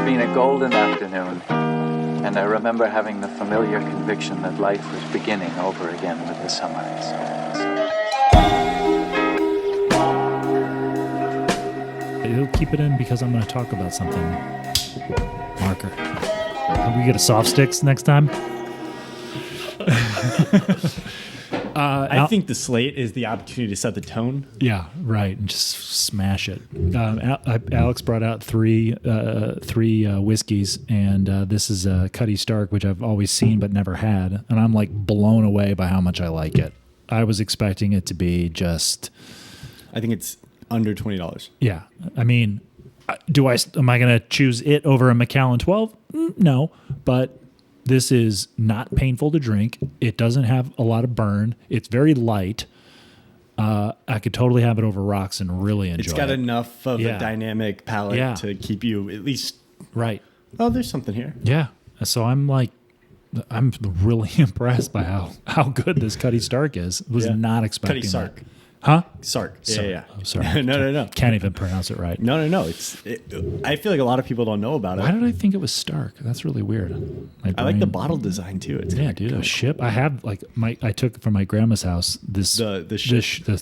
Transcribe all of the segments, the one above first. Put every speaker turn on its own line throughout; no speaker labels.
had been a golden afternoon, and I remember having the familiar conviction that life was beginning over again with the sunrise.
You'll keep it in because I'm going to talk about something. Marker. Can we get a soft sticks next time?
I think the slate is the opportunity to set the tone.
Yeah, right, and just smash it. Alex brought out three whiskeys, and this is a Cutty Stark, which I've always seen but never had, and I'm like blown away by how much I like it. I was expecting it to be just.
I think it's under $20.
Yeah, I mean, am I going to choose it over a Macallan 12? No, but. This is not painful to drink. It doesn't have a lot of burn. It's very light. I could totally have it over rocks and really enjoy it.
It's got enough of a dynamic palate to keep you at least...
Right.
Oh, there's something here.
Yeah. So I'm really impressed by how good this Cutty Stark is. Was not expecting
Cutty Sark.
that. Huh?
Sark.
Sark.
Yeah.
Oh, sorry.
No.
Can't even pronounce it right.
No. I feel like a lot of people don't know about it.
Why did I think it was Stark? That's really weird.
I like the bottle design too. It's
dude. A ship. I have I took it from my grandma's house. The ship.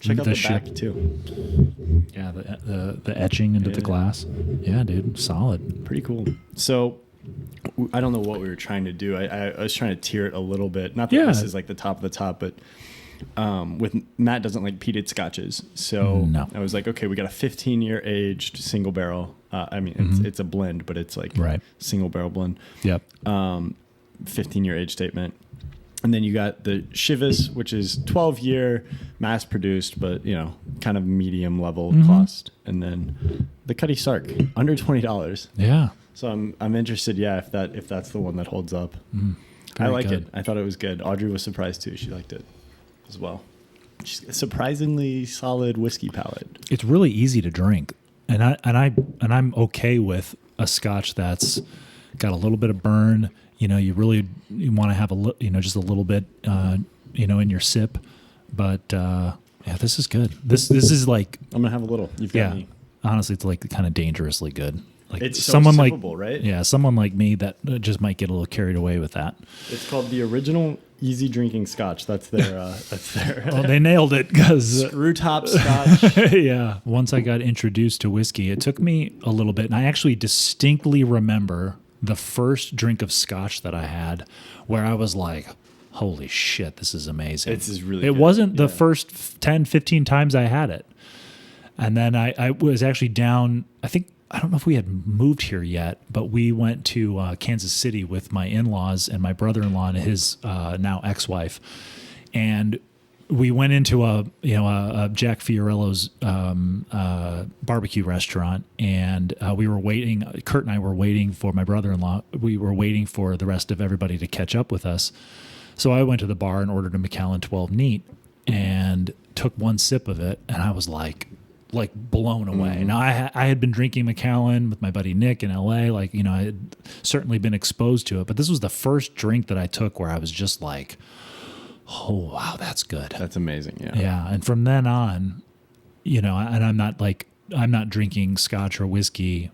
Check out the
ship.
back too.
Yeah, the etching into the glass. Yeah, dude, solid.
Pretty cool. So, I don't know what we were trying to do. I was trying to tier it a little bit. Not that this is like the top of the top, but with Matt doesn't like peated scotches, so I was like, okay, we got a 15-year aged single barrel. It's a blend, but it's like single barrel blend.
Yep.
15-year age statement. And then you got the Chivas, which is 12-year, mass-produced, but kind of medium level cost. And then the Cutty Sark, under $20.
Yeah.
So I'm interested, if that's the one that holds up. I like it. I thought it was good. Audrey was surprised too. She liked it as well. She's a surprisingly solid whiskey palate.
It's really easy to drink, and I'm okay with a Scotch that's got a little bit of burn. You want to have just a little bit, in your sip. But this is good. This is like
I'm gonna have a little. You've got me.
Honestly, it's like kind of dangerously good. Like
it's so
someone
sippable, right?
Yeah, someone like me that just might get a little carried away with that.
It's called the original easy drinking Scotch. That's their.
Well, they nailed it because
screw top Scotch.
Yeah. Once I got introduced to whiskey, it took me a little bit, and I actually distinctly remember the first drink of Scotch that I had, where I was like, "Holy shit, this is amazing!"
This is really.
It wasn't the first 10, 15 times I had it, and then I was actually down. I don't know if we had moved here yet, but we went to Kansas City with my in-laws and my brother-in-law and his now ex-wife, and we went into a Jack Fiorillo's barbecue restaurant, and we were waiting. Kurt and I were waiting for my brother-in-law. We were waiting for the rest of everybody to catch up with us. So I went to the bar and ordered a Macallan 12 neat and took one sip of it, and I was like blown away. Now I had been drinking Macallan with my buddy Nick in LA. I had certainly been exposed to it, but this was the first drink that I took where I was just like, oh wow, that's good.
That's amazing. Yeah.
Yeah. And from then on, and I'm not drinking Scotch or whiskey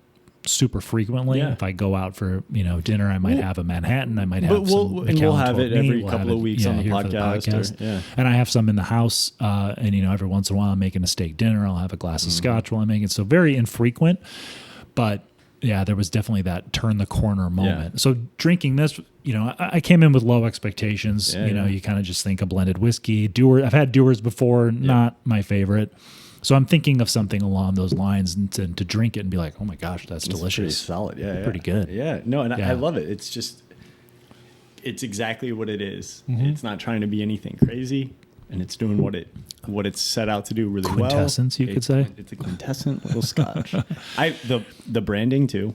super frequently.
Yeah.
If I go out for dinner, I might have a Manhattan. I might have
we'll have it every couple of weeks on the podcast.
And I have some in the house. And every once in a while, I'm making a steak dinner. I'll have a glass of Scotch while I'm making it. So very infrequent, but yeah, there was definitely that turn the corner moment. Yeah. So drinking this, I came in with low expectations. You kind of just think a blended whiskey. I've had Dewar's before, not my favorite. So I'm thinking of something along those lines and to drink it and be like, oh my gosh, that's delicious.
Pretty solid. Yeah.
Pretty good.
Yeah. No, and I love it. It's exactly what it is. It's not trying to be anything crazy, and it's doing what it's set out to do really well.
Quintessence, you could say.
It's a quintessent little Scotch. The branding too.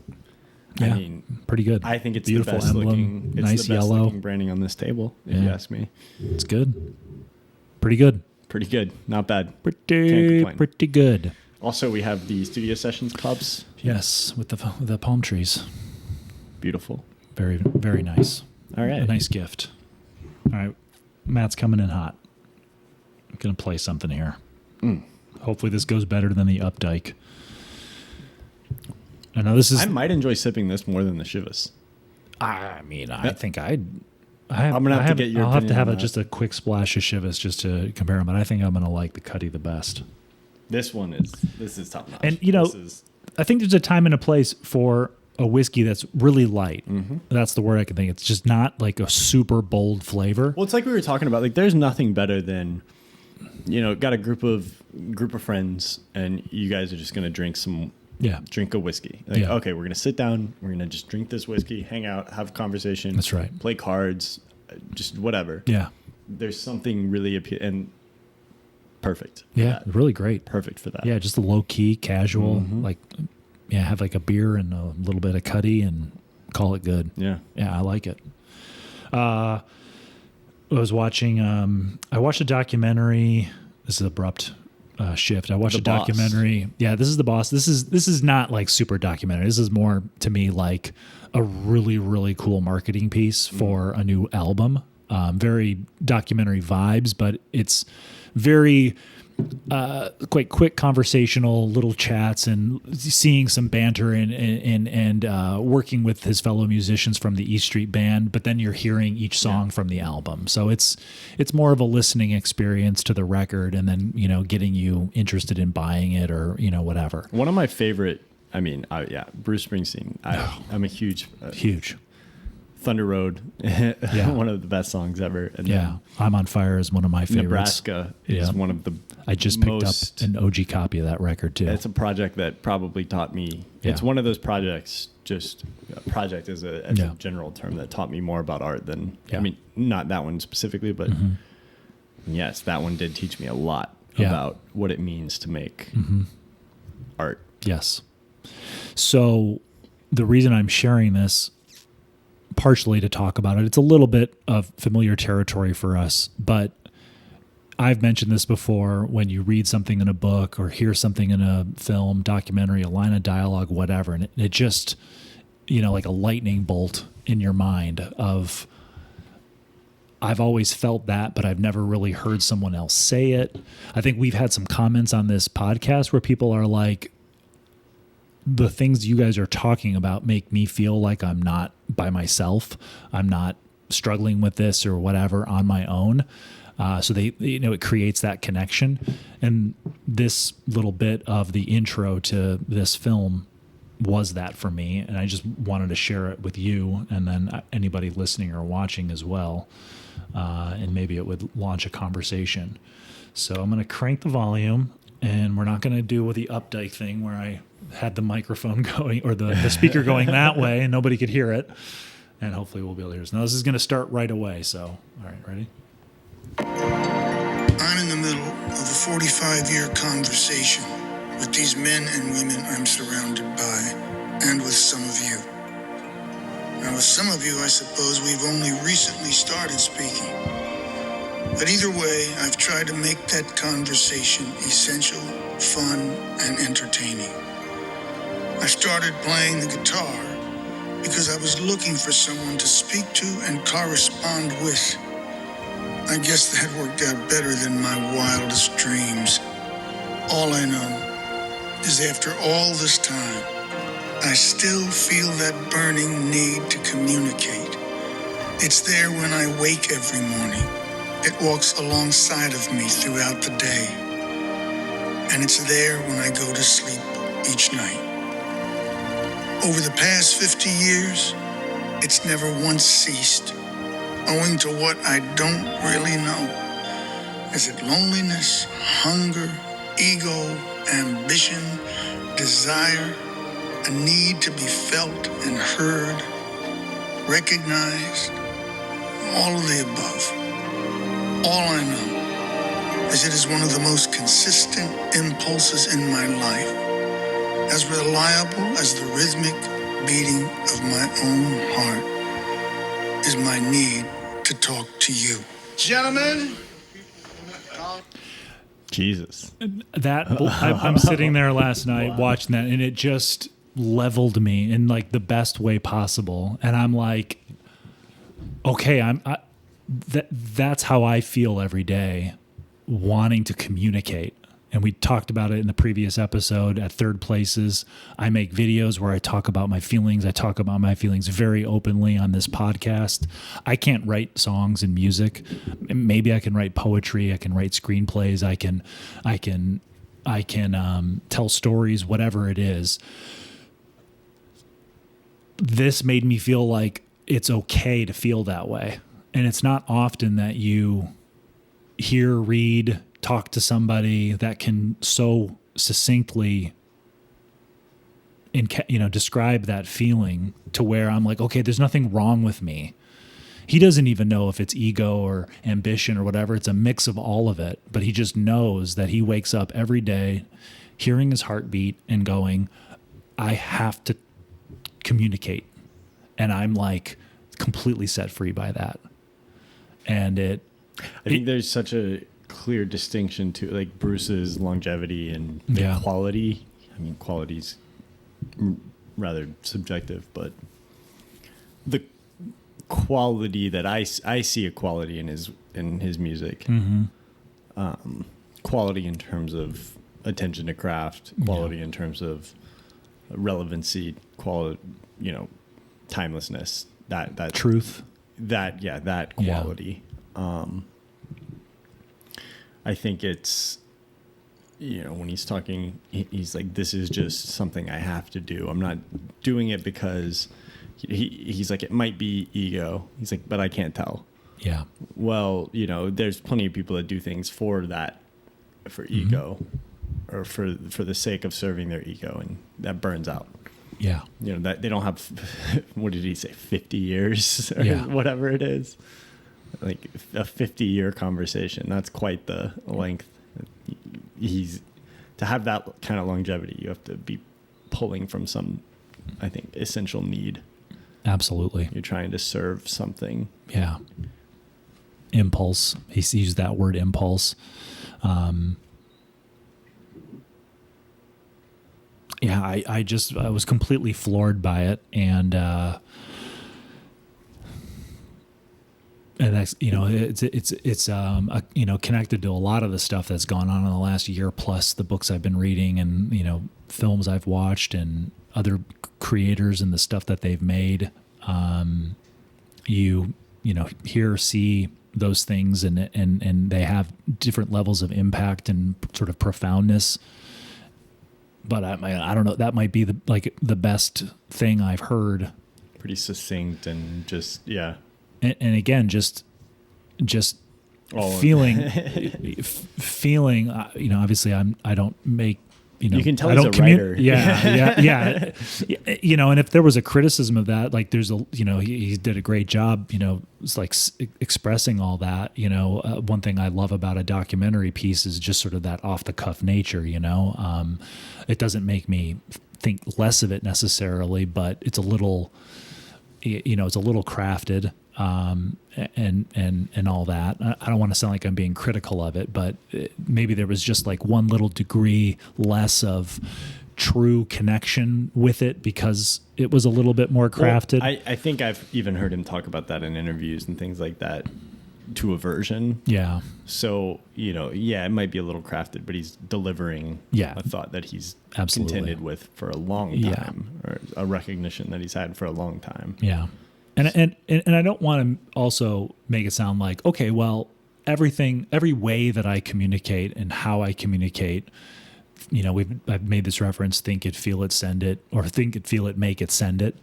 Yeah,
I mean,
pretty good.
I think it's
beautiful
the best
emblem,
looking. It's
nice
the best
yellow
looking branding on this table. If you ask me,
it's good. Pretty good.
Pretty good. Not bad.
Pretty good.
Also, we have the Studio Sessions cups.
Yes, with the palm trees.
Beautiful.
Very, very nice.
All right.
A nice gift. All right. Matt's coming in hot. I'm going to play something here. Hopefully this goes better than the Updike. I know this is.
I might enjoy sipping this more than the Chivas.
I mean, I think
I'm gonna have to get your.
I'll have to have
opinion on
just a quick splash of Chivas just to compare them, but I think I'm gonna like the Cuddy the best.
This is top notch.
And I think there's a time and a place for a whiskey that's really light.
Mm-hmm.
That's the word I can think. It's just not like a super bold flavor.
Well, it's like we were talking about. Like, there's nothing better than, got a group of friends, and you guys are just gonna drink a whiskey. Like, okay, we're gonna sit down. We're gonna just drink this whiskey, hang out, have a conversation.
That's right.
Play cards, just whatever.
Yeah.
There's something really and perfect.
Yeah, really great.
Perfect for that.
Yeah, just a low key, casual, have like a beer and a little bit of Cuddy and call it good.
Yeah.
Yeah, I like it. I was watching. I watched a documentary. This is abrupt shift. I watched a documentary. Yeah, this is The Boss. This is not like super documentary. This is more to me like a really, really cool marketing piece for a new album. Very documentary vibes, but it's very quite quick conversational little chats and seeing some banter and working with his fellow musicians from the East Street Band, but then you're hearing each song from the album. So it's more of a listening experience to the record and then, getting you interested in buying it or, whatever.
One of my favorite, Bruce Springsteen. I'm a huge Thunder Road, one of the best songs ever. And
I'm on Fire is one of my favorites.
Nebraska is one of the
I just picked up an OG copy of that record too.
It's a project that probably taught me. Yeah. It's one of those projects. Just a project as a general term that taught me more about art than I mean, not that one specifically, but yes, that one did teach me a lot about what it means to make art.
Yes. So the reason I'm sharing this, partially to talk about it, it's a little bit of familiar territory for us, but I've mentioned this before. When you read something in a book or hear something in a film, documentary, a line of dialogue, whatever, and it just, like a lightning bolt in your mind of, I've always felt that, but I've never really heard someone else say it. I think we've had some comments on this podcast where people are like, the things you guys are talking about make me feel like I'm not by myself. I'm not struggling with this or whatever on my own. So it creates that connection. And this little bit of the intro to this film was that for me. And I just wanted to share it with you and then anybody listening or watching as well. And maybe it would launch a conversation. So I'm going to crank the volume, and we're not going to do the Updike thing where I had the microphone going or the speaker going that way and nobody could hear it. And hopefully we'll be able to hear this. Now this is going to start right away. So, all right, ready?
I'm in the middle of a 45-year conversation with these men and women I'm surrounded by, and with some of you. Now, with some of you, I suppose we've only recently started speaking. But either way, I've tried to make that conversation essential, fun, and entertaining. I started playing the guitar because I was looking for someone to speak to and correspond with. I guess that worked out better than my wildest dreams. All I know is after all this time, I still feel that burning need to communicate. It's there when I wake every morning. It walks alongside of me throughout the day. And it's there when I go to sleep each night. Over the past 50 years, it's never once ceased, owing to what I don't really know. Is it loneliness, hunger, ego, ambition, desire, a need to be felt and heard, recognized? All of the above. All I know is it is one of the most consistent impulses in my life, as reliable as the rhythmic beating of my own heart is my need to talk to you. Gentlemen.
Jesus.
I'm sitting there last night watching that, and it just leveled me in like the best way possible. And I'm like, okay, that's how I feel every day, wanting to communicate. and we talked about it in the previous episode at Third Places. I make videos where I talk about my feelings. I talk about my feelings very openly on this podcast. I can't write songs and music. Maybe I can write poetry. I can write screenplays. I can tell stories, whatever it is. This made me feel like it's okay to feel that way. And it's not often that you hear, read, talk to somebody that can so succinctly describe that feeling to where I'm like, okay, there's nothing wrong with me. He doesn't even know if it's ego or ambition or whatever. It's a mix of all of it. But he just knows that he wakes up every day hearing his heartbeat and going, I have to communicate. And I'm like completely set free by that. And I
think there's such a clear distinction to like Bruce's longevity and quality. I mean, quality's rather subjective, but the quality that I see a quality in his music. Mm-hmm. Quality in terms of attention to craft, quality in terms of relevancy, quality, timelessness, that
truth,
that quality. I think it's, when he's talking, he's like, this is just something I have to do. I'm not doing it because he's like, it might be ego. He's like, but I can't tell. Yeah. Well, there's plenty of people that do things for ego or for the sake of serving their ego, and that burns out. Yeah. That they don't have, what did he say, 50 years or whatever it is. Like a 50-year conversation. That's quite the length. To have that kind of longevity, you have to be pulling from some, I think, essential need.
Absolutely.
You're trying to serve something.
Yeah. Impulse. He used that word impulse. I was completely floored by it. And that's, it's connected to a lot of the stuff that's gone on in the last year, plus the books I've been reading and, films I've watched and other creators and the stuff that they've made. You hear, see those things and they have different levels of impact and sort of profoundness. But I don't know, that might be the best thing I've heard.
Pretty succinct and just, yeah.
And again, just feeling, obviously I don't make,
you can tell he's a writer.
Yeah. And if there was a criticism of that, like there's he did a great job, it's like expressing all that, one thing I love about a documentary piece is just sort of that off the cuff nature, it doesn't make me think less of it necessarily, but it's a little, it's a little crafted. And all that. I don't want to sound like I'm being critical of it, but maybe there was just like one little degree less of true connection with it because it was a little bit more crafted.
Well, I think I've even heard him talk about that in interviews and things like that to a version. Yeah. So, it might be a little crafted, but he's delivering a thought that he's contended with for a long time or a recognition that he's had for a long time. Yeah.
And I don't want to also make it sound like, okay, well, every way that I communicate and how I communicate, I've made this reference, think it, feel it, send it, or think it, feel it, make it, send it.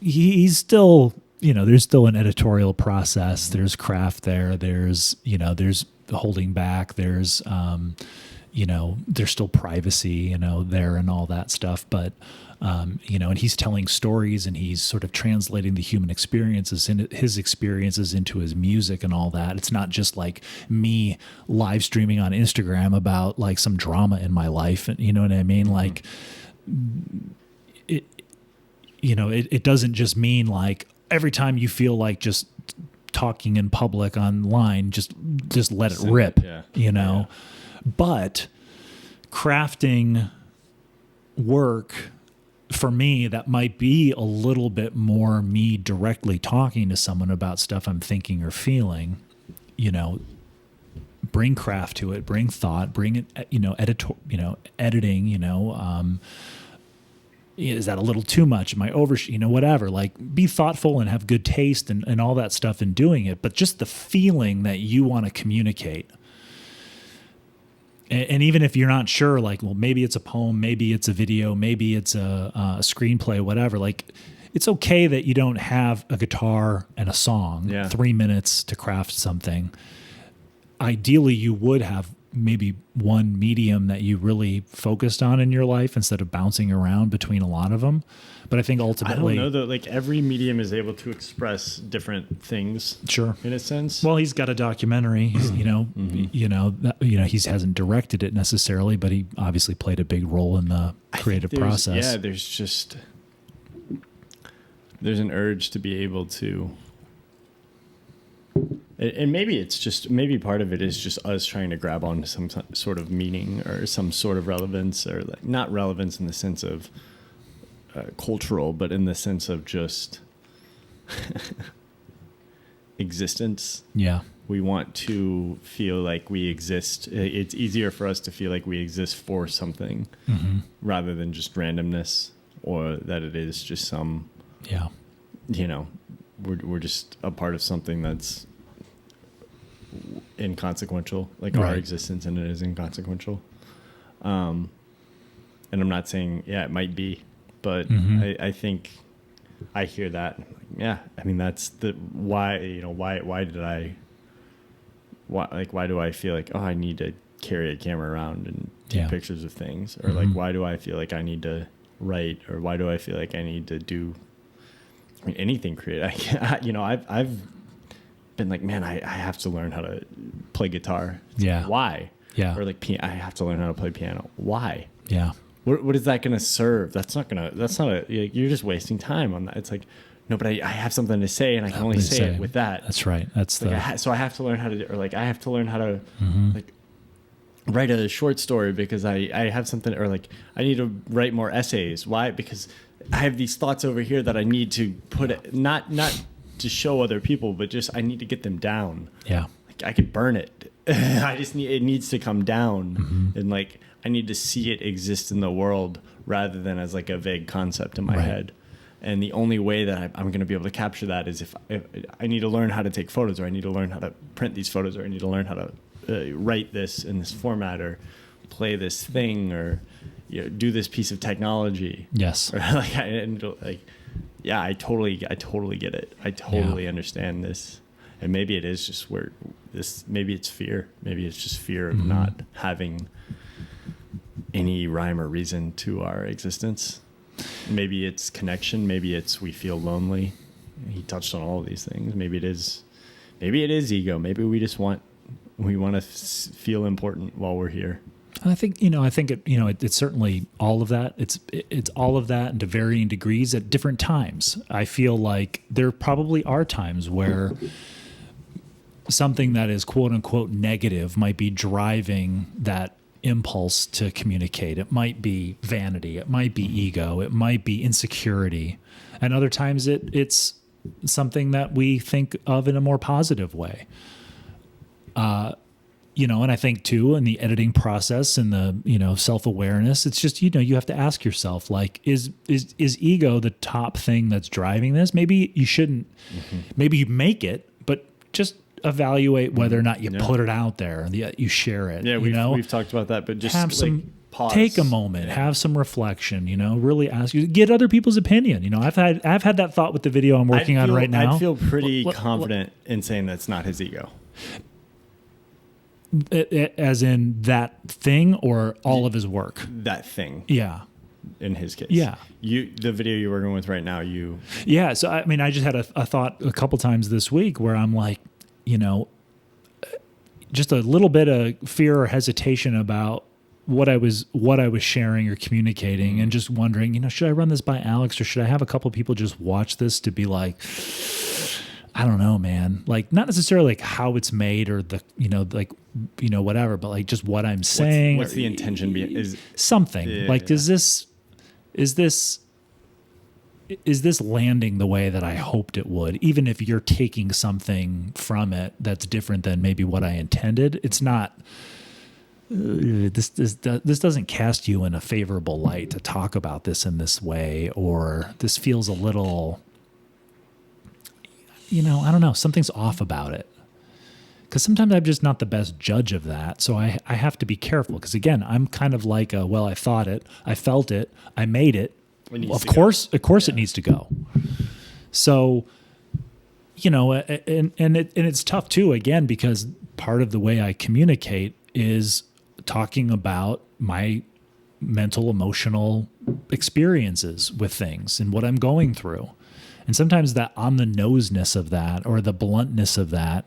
He's still, there's still an editorial process. There's craft there. There's holding back. There's, there's still privacy, there and all that stuff. But, and he's telling stories and he's sort of translating the human experiences and his experiences into his music and all that. It's not just like me live streaming on Instagram about like some drama in my life. And you know what I mean? Mm-hmm. Like it doesn't just mean like every time you feel like just talking in public online, just let it rip, but crafting work for me, that might be a little bit more me directly talking to someone about stuff I'm thinking or feeling, bring craft to it, bring thought, bring it, editing, is that a little too much? Am I over, whatever, like be thoughtful and have good taste and all that stuff in doing it. But just the feeling that you want to communicate. And even if you're not sure, like, well, maybe it's a poem, maybe it's a video, maybe it's a screenplay, whatever, like, it's okay that you don't have a guitar and a song, 3 minutes to craft something. Ideally, you would have maybe one medium that you really focused on in your life instead of bouncing around between a lot of them. But I think ultimately,
I don't know though. Like every medium is able to express different things.
Sure,
in a sense.
Well, he's got a documentary. He's, he hasn't directed it necessarily, but he obviously played a big role in the creative process.
Yeah, there's an urge to be able to. And maybe part of it is just us trying to grab onto some sort of meaning or some sort of relevance, or like not relevance in the sense of cultural, but in the sense of just existence.
Yeah.
We want to feel like we exist. It's easier for us to feel like we exist for something rather than just randomness, or that it is just some, we're just a part of something that's inconsequential, like our existence in it is inconsequential. And I'm not saying, it might be, but I think I hear that. Yeah. I mean, that's why do I feel like, I need to carry a camera around and take pictures of things? Or like, why do I feel like I need to write? Or why do I feel like I need to do anything creative? I've been like, man, I have to learn how to play guitar. Like, why? Yeah. Or like, I have to learn how to play piano. Why?
Yeah.
What is that going to serve? You're just wasting time on that. It's like, no, but I have something to say, and I can only say it with that.
That's right. That's
so I have to learn how to, or like I have to learn how to like write a short story because I have something, or like I need to write more essays. Why? Because I have these thoughts over here that I need to put it, not to show other people, but just I need to get them down.
Yeah.
Like I could burn it. It needs to come down, and like I need to see it exist in the world rather than as like a vague concept in my head. And the only way that I'm going to be able to capture that is if I need to learn how to take photos, or I need to learn how to print these photos, or I need to learn how to write this in this format, or play this thing, or do this piece of technology.
Yes.
Or I totally get it. I totally understand this. And maybe it is just maybe it's fear. Maybe it's just fear of not having any rhyme or reason to our existence. Maybe it's connection. Maybe it's we feel lonely. He touched on all of these things. Maybe it is ego. Maybe we just want to feel important while we're here.
I think it's certainly all of that. It's all of that, and to varying degrees at different times. I feel like there probably are times where something that is quote unquote negative might be driving that impulse to communicate. It might be vanity, it might be ego, it might be insecurity, and other times it's something that we think of in a more positive way. And I think too, in the editing process and the, self-awareness, it's just, you have to ask yourself, like, is ego the top thing that's driving this? Maybe you shouldn't, maybe you make it, but just evaluate whether or not you put it out there, you share it.
Yeah. We've talked about that, but just
have
pause.
Take a moment, have some reflection, really get other people's opinion. I've had that thought with the video I'm working on right now.
I feel pretty confident in saying that's not his ego.
As in that thing, or all of his work?
That thing.
Yeah.
In his case.
Yeah.
The video you're working with right now,
Yeah. So, I just had a thought a couple times this week where I'm like, just a little bit of fear or hesitation about what I was sharing or communicating, and just wondering, should I run this by Alex, or should I have a couple people just watch this to be like, I don't know, man. Like, not necessarily like how it's made or the, whatever, but like just what I'm saying.
What's the intention? Is
something like, is this is this landing the way that I hoped it would? Even if you're taking something from it that's different than maybe what I intended, it's not. This doesn't cast you in a favorable light to talk about this in this way, or this feels a little, I don't know, something's off about it. Because sometimes I'm just not the best judge of that. So I have to be careful. Because again, I'm kind of like, I thought it, I felt it, I made it. Of course, it needs to go. So, and it's tough too, again, because part of the way I communicate is talking about my mental, emotional experiences with things and what I'm going through. And sometimes that on the noseness of that, or the bluntness of that,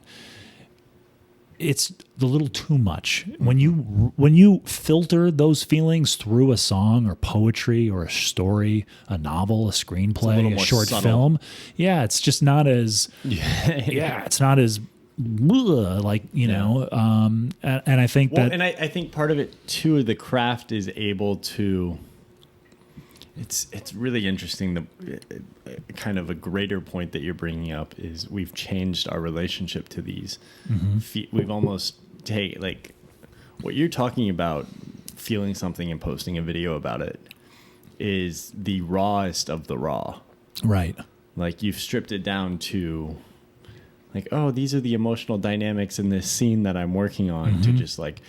it's a little too much. When you filter those feelings through a song or poetry or a story, a novel, a screenplay, a short film, it's just not as it's not as like, and I think
and I think part of it too, the craft is able to. It's really interesting. The kind of a greater point that you're bringing up is we've changed our relationship to these. We've almost like what you're talking about, feeling something and posting a video about it, is the rawest of the raw.
Right.
Like you've stripped it down to like, oh, these are the emotional dynamics in this scene that I'm working on, to just like,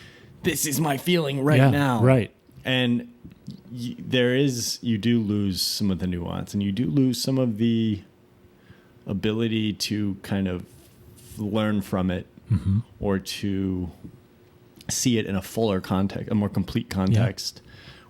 this is my feeling right now.
Right.
And you do lose some of the nuance, and you do lose some of the ability to kind of learn from it, or to see it in a fuller context, a more complete context,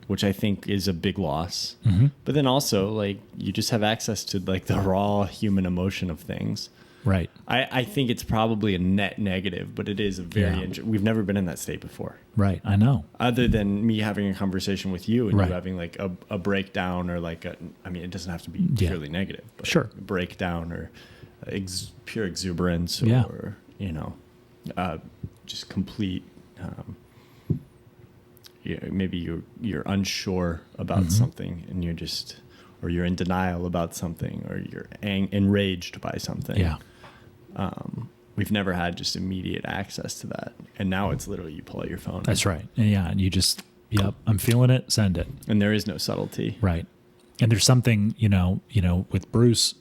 which I think is a big loss. But then also, like, you just have access to like the raw human emotion of things.
Right.
I think it's probably a net negative, but it is a very we've never been in that state before.
Right. I know.
Other than me having a conversation with you and you having like a breakdown, or like it doesn't have to be purely negative, but
sure,
a breakdown or pure exuberance, or just complete. Maybe you're unsure about something, and or you're in denial about something, or you're enraged by something.
Yeah.
We've never had just immediate access to that. And now it's literally you pull out your phone.
That's right. And you just, I'm feeling it, send it.
And there is no subtlety.
Right. And there's something, with Bruce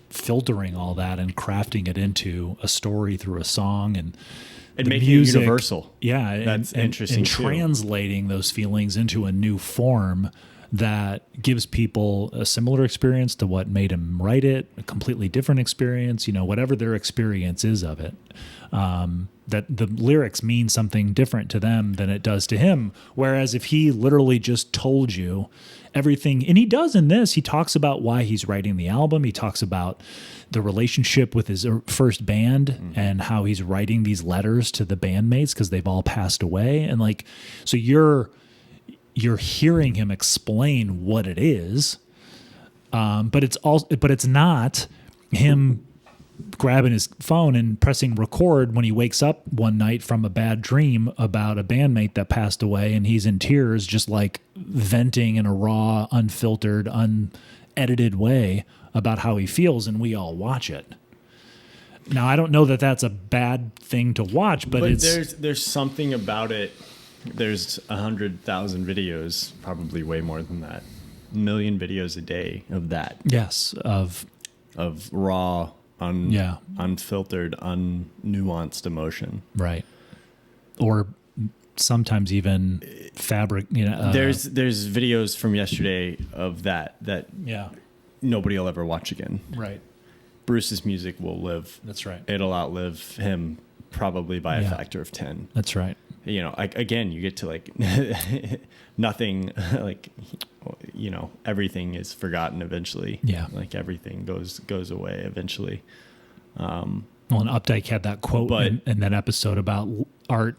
filtering all that and crafting it into a story through a song and
making it universal.
Yeah.
That's interesting. And
translating those feelings into a new form that gives people a similar experience to what made him write it, a completely different experience, whatever their experience is of it, that the lyrics mean something different to them than it does to him. Whereas if he literally just told you everything, and he does in this, he talks about why he's writing the album. He talks about the relationship with his first band and how he's writing these letters to the bandmates because they've all passed away. And like, so you're hearing him explain what it is, but it's not him grabbing his phone and pressing record when he wakes up one night from a bad dream about a bandmate that passed away, and he's in tears, just like venting in a raw, unfiltered, unedited way about how he feels, and we all watch it. Now, I don't know that that's a bad thing to watch, but
there's something about it. There's 100,000 videos, probably way more than that, 1 million videos a day of that.
Yes, of
raw, unfiltered, unnuanced emotion.
Right. Or sometimes even fabric.
There's videos from yesterday of that nobody will ever watch again.
Right.
Bruce's music will live.
That's right.
It'll outlive him probably by a factor of 10.
That's right.
Again, you get to like nothing, like, everything is forgotten eventually.
Yeah.
Like everything goes away eventually.
And Updike had that quote in that episode about art,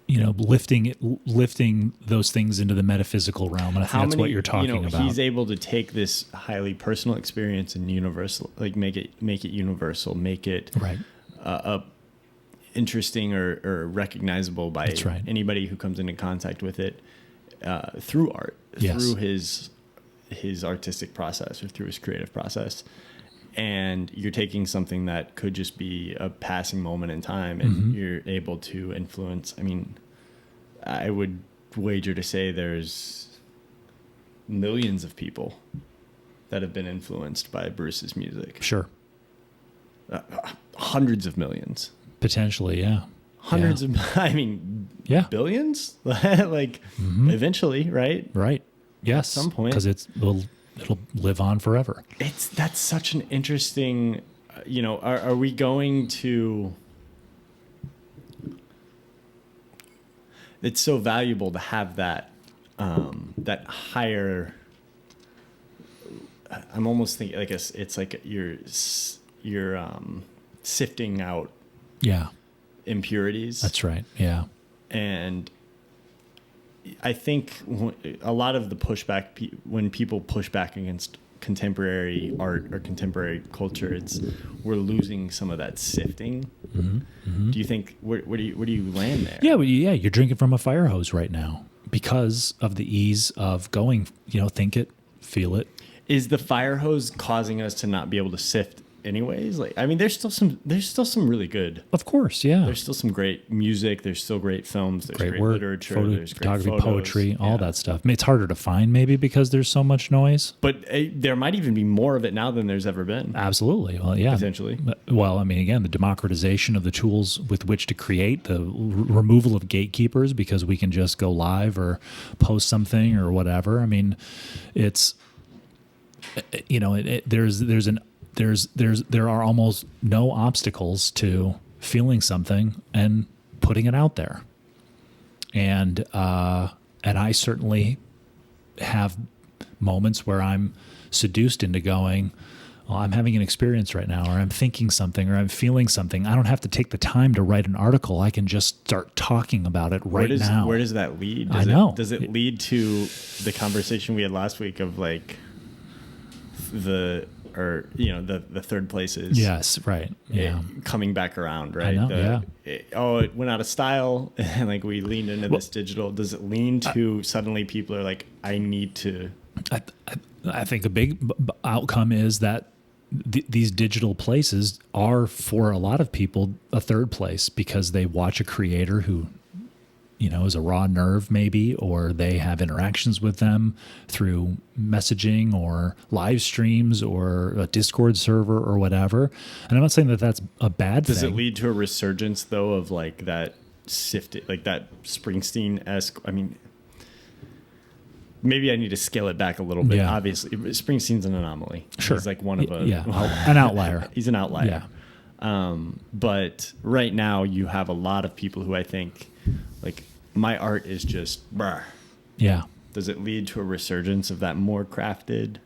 lifting those things into the metaphysical realm. And I think that's what you're talking about.
He's able to take this highly personal experience and universal, like make it universal, make it
right.
Interesting or recognizable by anybody who comes into contact with it through art, through his his artistic process or through his creative process. And you're taking something that could just be a passing moment in time, and you're able to influence. I mean, I would wager to say there's millions of people that have been influenced by Bruce's music.
Sure.
Hundreds of millions.
Potentially, yeah.
Hundreds of, I mean, billions? Like, eventually, right?
Right. Yes.
At some point.
Because it'll live on forever.
That's such an interesting, are we going to, it's so valuable to have that, that higher, I'm almost thinking, I guess it's like you're sifting out impurities.
That's right. Yeah.
And I think a lot of the pushback, when people push back against contemporary art or contemporary culture, we're losing some of that sifting. Do you think, where do you land there?
Yeah, you're drinking from a fire hose right now because of the ease of going, think it, feel it.
Is the fire hose causing us to not be able to sift anyways? Like, I mean, there's still some really good.
Of course, yeah.
There's still some great music. There's still great films. There's great
work,
literature. There's great
photography,
photos,
poetry, all that stuff. I mean, it's harder to find maybe because there's so much noise.
But there might even be more of it now than there's ever been.
Absolutely. Well, yeah.
Potentially.
Well, I mean, again, the democratization of the tools with which to create, the removal of gatekeepers because we can just go live or post something or whatever. I mean, it's, there are almost no obstacles to feeling something and putting it out there. And I certainly have moments where I'm seduced into going, well, I'm having an experience right now, or I'm thinking something, or I'm feeling something. I don't have to take the time to write an article. I can just start talking about it now.
Where does that lead? Does it lead to the conversation we had last week of like the third places?
Yes, right. Yeah.
Coming back around, right?
I know,
It went out of style and like we leaned into this digital. Does it lean to suddenly people are like, I need to...
I think a big outcome is that these digital places are, for a lot of people, a third place because they watch a creator who, is a raw nerve maybe, or they have interactions with them through messaging or live streams or a Discord server or whatever. And I'm not saying that that's a bad thing.
Does it lead to a resurgence though of like that sifted, like that Springsteen-esque, I mean, maybe I need to scale it back a little bit.
Yeah.
Obviously, Springsteen's an anomaly.
Sure.
He's like one of
an outlier.
He's an outlier.
Yeah.
But right now you have a lot of people who I think like my art is just brr.
Yeah.
Does it lead to a resurgence of that more crafted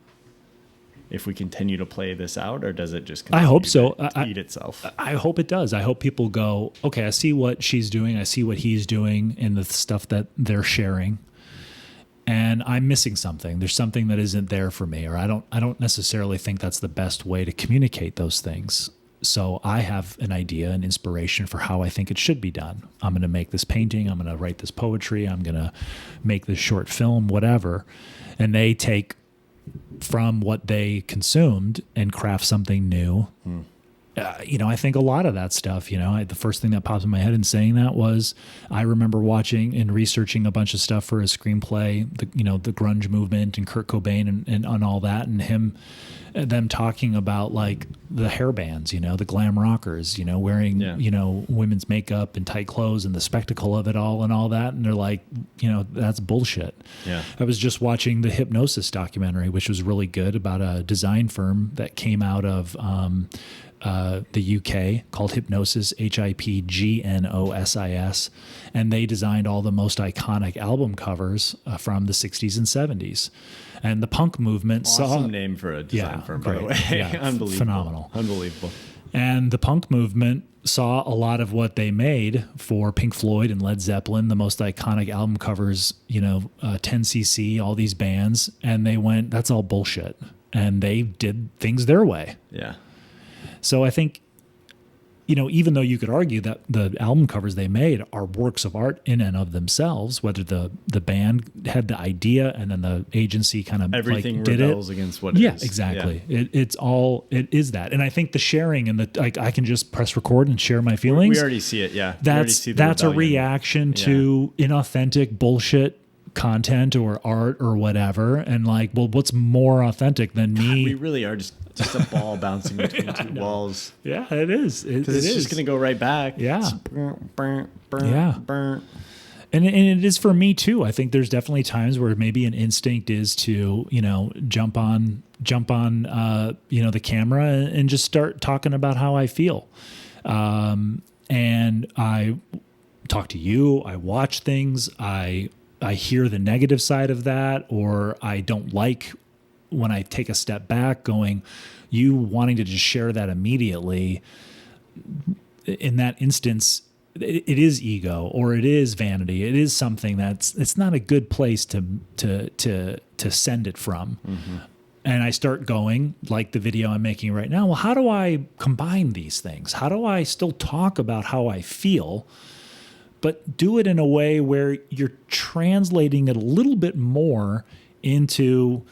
if we continue to play this out, or does it just continue
I hope so.
to eat itself?
I hope it does. I hope people go, okay, I see what she's doing. I see what he's doing in the stuff that they're sharing. And I'm missing something. There's something that isn't there for me, or I don't necessarily think that's the best way to communicate those things. So I have an idea, an inspiration for how I think it should be done. I'm going to make this painting. I'm going to write this poetry. I'm going to make this short film, whatever. And they take from what they consumed and craft something new. I think a lot of that stuff, the first thing that pops in my head in saying that was I remember watching and researching a bunch of stuff for a screenplay, the grunge movement and Kurt Cobain and on all that, and them talking about like the hair bands, the glam rockers, wearing, women's makeup and tight clothes and the spectacle of it all and all that. And they're like, that's bullshit.
Yeah.
I was just watching the Hypnosis documentary, which was really good, about a design firm that came out of, the UK called Hypnosis, HIPGNOSIS, and they designed all the most iconic album covers from the 60s and 70s. And the punk movement
awesome name for a design firm, by the way.
Yeah,
Unbelievable.
Phenomenal.
Unbelievable.
And the punk movement saw a lot of what they made for Pink Floyd and Led Zeppelin, the most iconic album covers, 10cc, all these bands, and they went, that's all bullshit. And they did things their way.
Yeah.
So I think even though you could argue that the album covers they made are works of art in and of themselves, whether the band had the idea and then the agency kind of
everything
did
rebels
it
against what it is.
Yeah, exactly. Yeah. It is that. And I think the sharing and I can just press record and share my feelings.
We already see it. Yeah.
That's a reaction to inauthentic bullshit content or art or whatever. And what's more authentic than me?
We really are just a ball bouncing between two walls.
Yeah, it is. It's
just going to go right back.
Yeah.
Burn.
And it is for me too. I think there's definitely times where maybe an instinct is to, jump on the camera and just start talking about how I feel. And I talk to you, I watch things, I hear the negative side of that, or I don't like when I take a step back going, you wanting to just share that immediately. In that instance, it is ego or it is vanity. It is something it's not a good place to send it from. Mm-hmm. And I start going, like the video I'm making right now, well, how do I combine these things? How do I still talk about how I feel, but do it in a way where you're translating it a little bit more into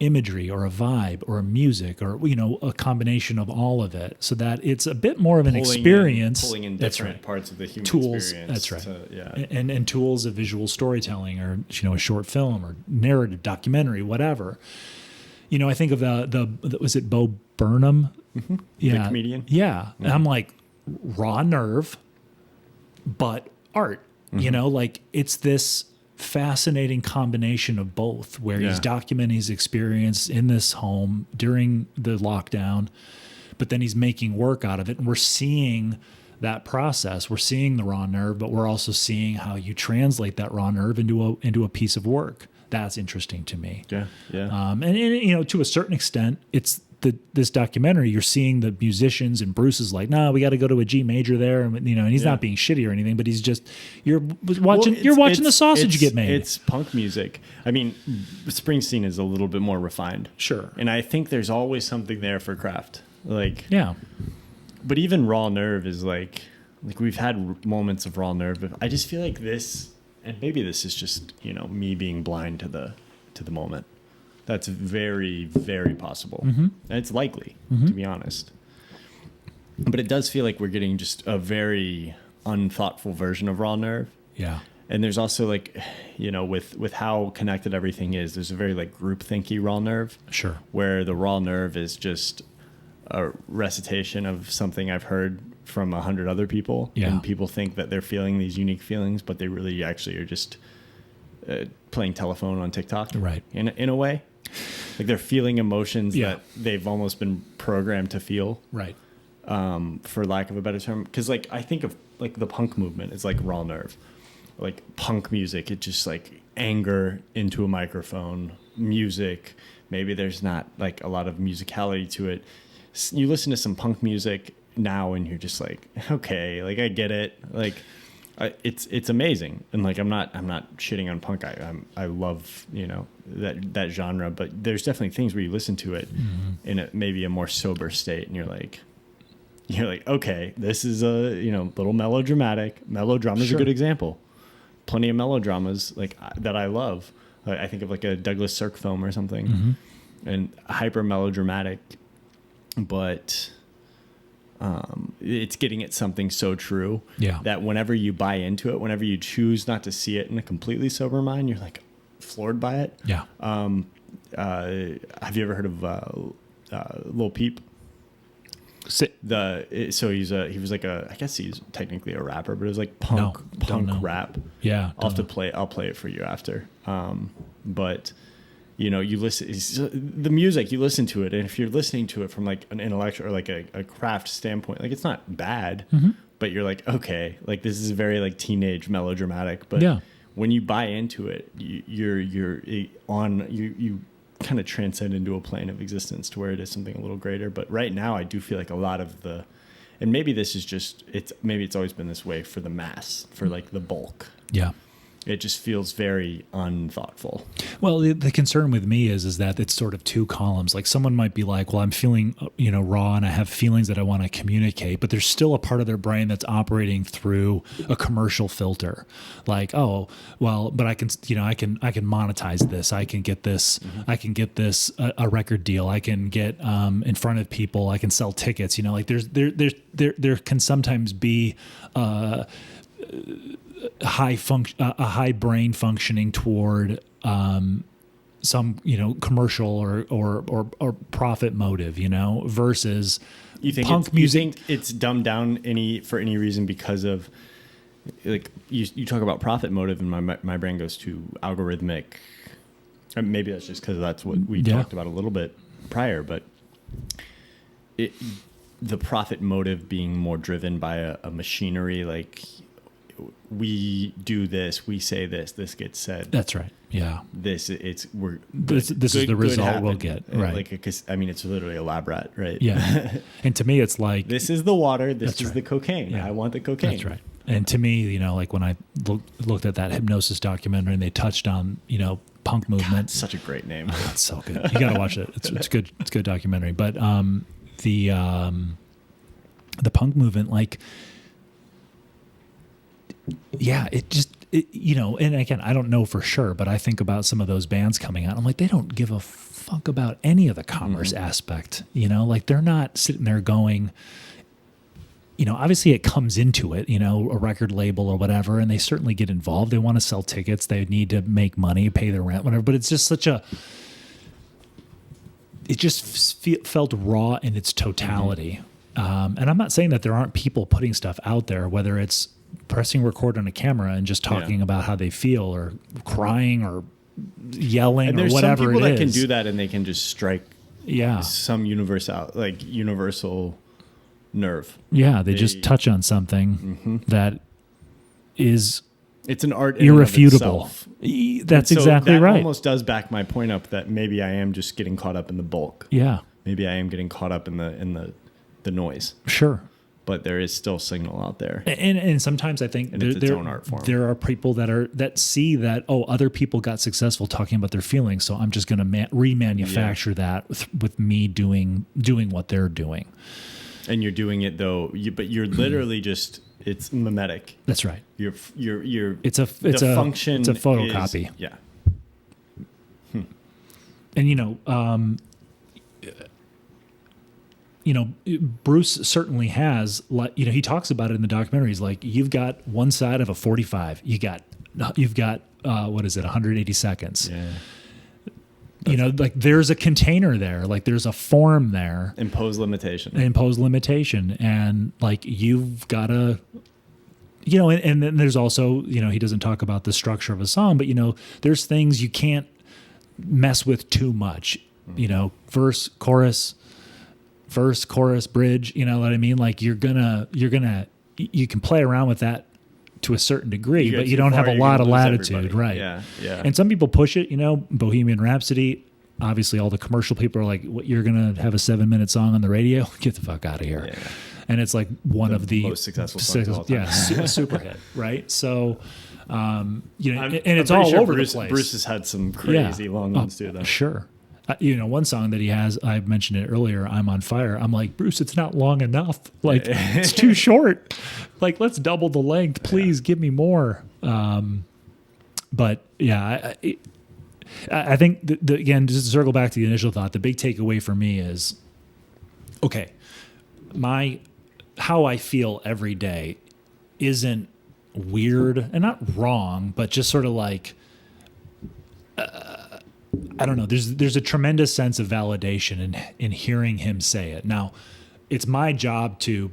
imagery or a vibe or a music or, a combination of all of it so that it's a bit more of an experience.
Pulling in different parts of the human
tools,
experience.
That's right. And tools of visual storytelling or, a short film or narrative, documentary, whatever. I think of the was it Bo Burnham?
Mm-hmm.
Yeah.
The comedian?
Yeah.
Mm-hmm.
And I'm like, raw nerve, but art. Mm-hmm. It's this fascinating combination of both where he's documenting his experience in this home during the lockdown, but then he's making work out of it. And we're seeing that process. We're seeing the raw nerve, but we're also seeing how you translate that raw nerve into a piece of work. That's interesting to me.
Yeah.
And to a certain extent, it's this documentary. You're seeing the musicians, and Bruce is like, "No, we got to go to a G major there," and he's not being shitty or anything, but he's just you're watching the sausage get made.
It's punk music. I mean, Springsteen is a little bit more refined,
sure,
and I think there's always something there for craft.
But
even raw nerve is like we've had moments of raw nerve. But I just feel like this. And maybe this is just, me being blind to the moment. That's very, very possible. Mm-hmm. And it's likely, to be honest. But it does feel like we're getting just a very unthoughtful version of raw nerve.
Yeah.
And there's also with how connected everything is, there's a very groupthinky raw nerve.
Sure.
Where the raw nerve is just a recitation of something I've heard from 100 other people, and people think that they're feeling these unique feelings, but they really actually are just playing telephone on TikTok,
right?
In a way, they're feeling emotions that they've almost been programmed to feel,
right?
For lack of a better term, because I think of the punk movement is raw nerve, punk music. It's just anger into a microphone, music. Maybe there's not a lot of musicality to it. You listen to some punk music now and you're just okay, I get it. It's amazing. And I'm not shitting on punk. I love, that genre, but there's definitely things where you listen to it in maybe a more sober state and you're okay, this is a, little melodramatic. Melodrama is a good example. Plenty of melodramas that I love. I think of a Douglas Sirk film or something, and hyper melodramatic, but it's getting at something so true that whenever you buy into it, whenever you choose not to see it in a completely sober mind, you're floored by it.
Yeah.
Have you ever heard of Lil Peep? So he was I guess he's technically a rapper, but it was punk rap.
Yeah.
I'll play it for you after. But you listen the music, you listen to it, and if you're listening to it from an intellectual or a craft standpoint, it's not bad, but you're okay, this is very teenage melodramatic, but when you buy into it, you kind of transcend into a plane of existence to where it is something a little greater. But right now I do feel a lot of and maybe this is just maybe it's always been this way for the mass, for the bulk.
Yeah.
It just feels very unthoughtful.
Well, the concern with me is that it's sort of two columns. Like someone might be like, well, I'm feeling, raw and I have feelings that I want to communicate, but there's still a part of their brain that's operating through a commercial filter. Like, oh, well, but I can monetize this. I can get this, I can get this a record deal. I can get in front of people. I can sell tickets. Like there can sometimes be a high brain functioning toward some commercial or profit motive, versus
you think
punk music.
You think it's dumbed down for any reason because of like you talk about profit motive and my brain goes to algorithmic. Maybe that's just because that's what we talked about a little bit prior, but the profit motive being more driven by a machinery, like we do this, we say this gets said.
That's right. Yeah.
This is
the result we'll get. Right.
Like, it's literally a lab rat, right?
Yeah. And to me, it's like,
this is the water. This is the cocaine. Yeah. I want the cocaine.
That's right. And to me, like when I looked at that hypnosis documentary and they touched on, punk movement.
God, such a great name.
It's so good. You got to watch it. It's good. It's a good documentary. But the punk movement, like, yeah, and again, I don't know for sure, but I think about some of those bands coming out. I'm like, they don't give a fuck about any of the commerce aspect, like they're not sitting there going, obviously it comes into it, a record label or whatever, and they certainly get involved. They want to sell tickets. They need to make money, pay their rent, whatever. But it's just it just felt raw in its totality. And I'm not saying that there aren't people putting stuff out there, whether it's pressing record on a camera and just talking about how they feel or crying or yelling or whatever it is.
There's some people that can do that and they can just strike some universal nerve.
Yeah, they just touch on something that is
it's an art
irrefutable. That's exactly
that
right.
Almost does back my point up that maybe I am just getting caught up in the bulk.
Yeah.
Maybe I am getting caught up in the noise.
Sure.
But there is still signal out there,
and sometimes I think
it's its own art form.
There are people that see that other people got successful talking about their feelings, so I'm just going to remanufacture that with me doing what they're doing.
And you're doing it though, but you're literally just it's mimetic.
That's right.
You're
it's a
function.
It's a photocopy. And Bruce certainly has, he talks about it in the documentary. He's like, you've got one side of a 45. You've got 180 seconds. Yeah. Like there's a container there, like there's a form there.
Impose limitation.
And like, you've got to, and then there's also, he doesn't talk about the structure of a song, but there's things you can't mess with too much, verse, chorus, bridge, you know what I mean? Like you can play around with that to a certain degree, but you don't have a lot of latitude. Everybody. Right.
Yeah.
And some people push it, Bohemian Rhapsody, obviously all the commercial people are like, what, you're going to have a 7-minute song on the radio? Get the fuck out of here. Yeah. And it's like one of the
most successful songs of all time.
Yeah. Super hit. Right. So, and it's all over the place.
Bruce has had some crazy long ones too, though.
Sure. One song that he has, I mentioned it earlier, I'm on Fire. I'm like, Bruce, it's not long enough. Like, it's too short. Like, let's double the length. Please give me more. But yeah, I think, again, just to circle back to the initial thought, the big takeaway for me is, okay, how I feel every day isn't weird and not wrong, but just sort of like, I don't know. There's a tremendous sense of validation in hearing him say it. Now, it's my job to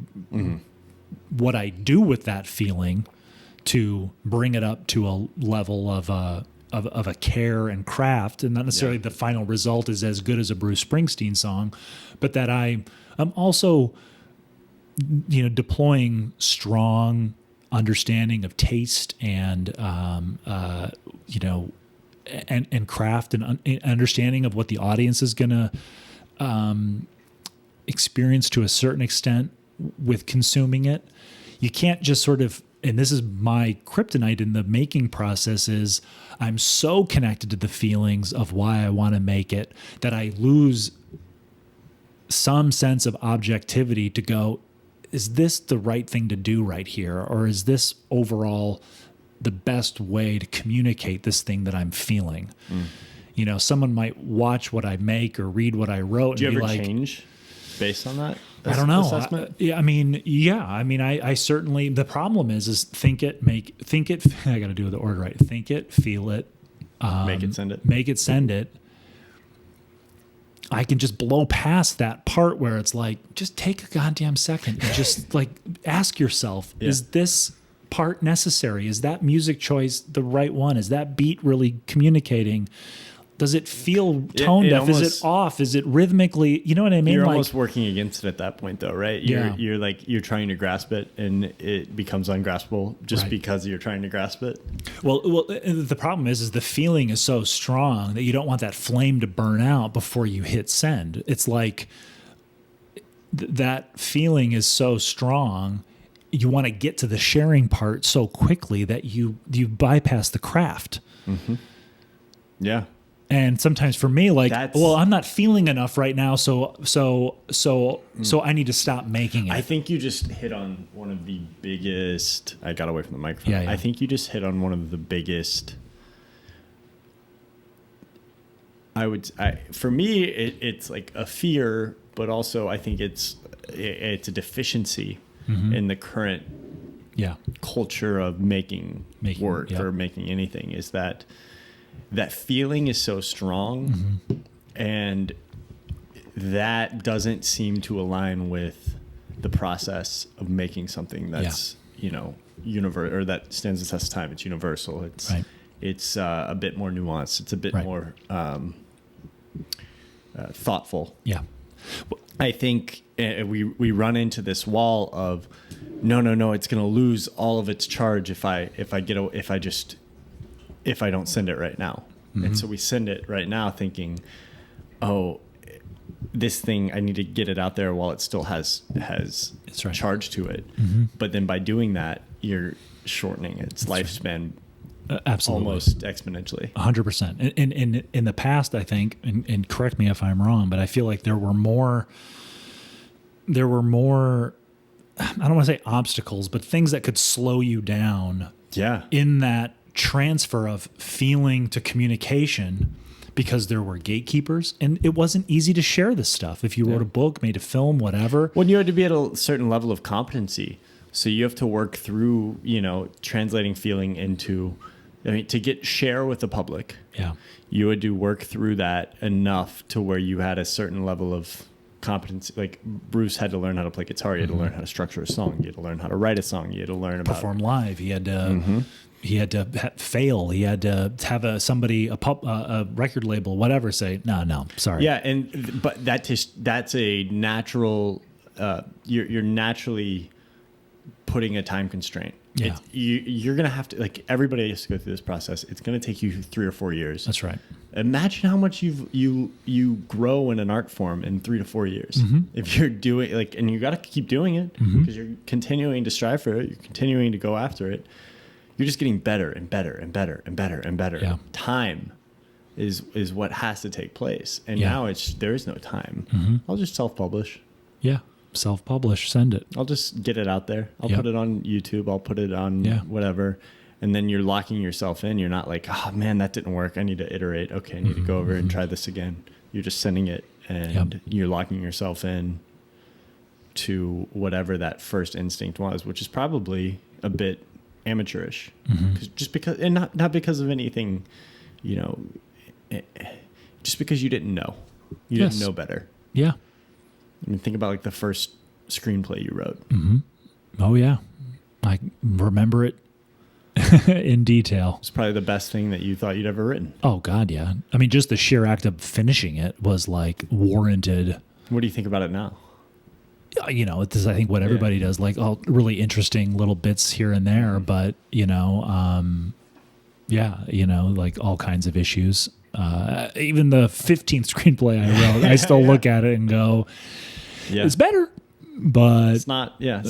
what I do with that feeling to bring it up to a level of a care and craft, and not necessarily the final result is as good as a Bruce Springsteen song, but that I'm also deploying strong understanding of taste and and craft and understanding of what the audience is going to experience to a certain extent with consuming it. You can't just sort of and this is my kryptonite in the making process, is I'm so connected to the feelings of why I want to make it that I lose some sense of objectivity to go, is this the right thing to do right here? Or is this overall the best way to communicate this thing that I'm feeling? You know, someone might watch what I make or read what I wrote.
Do you
and
ever
be like,
change based on that?
I don't know.
Assessment?
I certainly, the problem is think it, I got to do the order right. Think it, feel it,
Make it, send it.
Make it, send it. I can just blow past that part where it's like, just take a goddamn second and just like ask yourself, is this part necessary? Is that music choice the right one? Is that beat really communicating? Does it feel tone deaf? Is it off? Is it rhythmically? You know what I mean?
You're almost working against it at that point, though, right? You're trying to grasp it, and it becomes ungraspable just because you're trying to grasp it. Well,
the problem is the feeling is so strong that you don't want that flame to burn out before you hit send. It's like that feeling is so strong. You want to get to the sharing part so quickly that you bypass the craft.
Mm-hmm. Yeah.
And sometimes for me, like, I'm not feeling enough right now, so I need to stop making it.
I think you just hit on one of the biggest. I got away from the microphone.
Yeah.
I think you just hit on one of the biggest. For me, it's like a fear, but also I think it's a deficiency in the current culture of making work or making anything. Is that feeling is so strong, and that doesn't seem to align with the process of making something that's universal, or that stands the test of time. It's universal. It's a bit more nuanced. It's a bit more thoughtful.
Yeah,
I think we run into this wall of no. It's going to lose all of its charge if I don't send it right now. And so we send it right now thinking, oh, this thing, I need to get it out there while it still has charge to it. But then by doing that, you're shortening its lifespan
absolutely,
almost exponentially.
100%. And in the past, I think, and correct me if I'm wrong, but I feel like there were more, I don't want to say obstacles, but things that could slow you down in that transfer of feeling to communication, because there were gatekeepers and it wasn't easy to share this stuff. If you wrote a book, made a film, whatever.
Well, you had to be at a certain level of competency. So you have to work through, translating feeling into, to share with the public. Yeah. You had to work through that enough to where you had a certain level of competency. Like Bruce had to learn how to play guitar. He had to learn how to structure a song. You had to learn how to write a song. You had to learn about
perform live. He had to He had to fail. He had to have a record label, whatever, say, no, sorry.
Yeah, but that's a natural. You're naturally putting a time constraint.
Yeah,
you're gonna have to, like, everybody has to go through this process. It's gonna take you 3 or 4 years.
That's right.
Imagine how much you grow in an art form in 3 to 4 years. If you're doing and you got to keep doing it because you're continuing to strive for it. You're continuing to go after it. You're just getting better and better and better and better and better.
Yeah.
Time is what has to take place. And now there is no time. I'll just self-publish.
Yeah. Self-publish, send it.
I'll just get it out there. I'll put it on YouTube. I'll put it on whatever. And then you're locking yourself in. You're not like, oh man, that didn't work. I need to iterate. Okay, I need to go over and try this again. You're just sending it, and you're locking yourself in to whatever that first instinct was, which is probably a bit amateurish, and not because of anything, just because you didn't know, didn't know better.
Yeah.
I mean, think about like the first screenplay you wrote.
Oh yeah, I remember it in detail.
It's probably the best thing that you thought you'd ever written.
Oh God, yeah. I mean, just the sheer act of finishing it was like warranted.
What do you think about it now?
This is, I think, what everybody does, like all really interesting little bits here and there, but like all kinds of issues. Even the 15th screenplay I wrote, I still look at it and go, it's better. but
it's not. Yeah,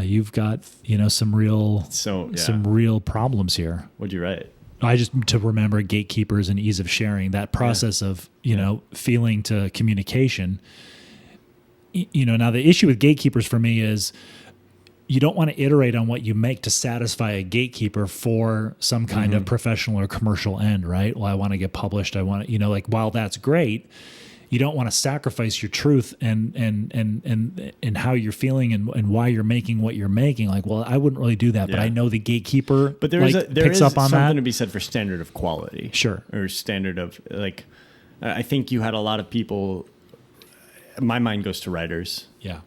you've got some real some real problems here.
What'd you write?
I just to remember gatekeepers and ease of sharing, that process of feeling to communication. Now the issue with gatekeepers for me is you don't want to iterate on what you make to satisfy a gatekeeper for some kind of professional or commercial end, right? Well, I want to get published. I want to, while that's great, you don't want to sacrifice your truth and how you're feeling and why you're making what you're making. Like, well, I wouldn't really do that, but I know the gatekeeper picks up on that.
Something to be said for standard of quality.
Sure.
Or standard of, I think you had a lot of people, my mind goes to writers.
Yeah.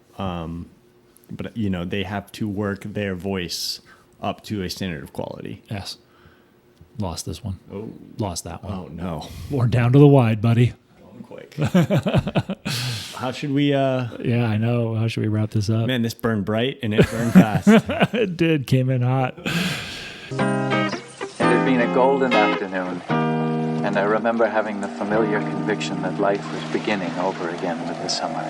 But, they have to work their voice up to a standard of quality.
Yes. Lost this one.
Oh.
Lost that one.
Oh, no.
We're down to the wide, buddy.
Quick. How should we
yeah, I know. How should we wrap this up?
Man, this burned bright and it burned fast.
It did. Came in hot.
It had been a golden afternoon, and I remember having the familiar conviction that life was beginning over again with the summer.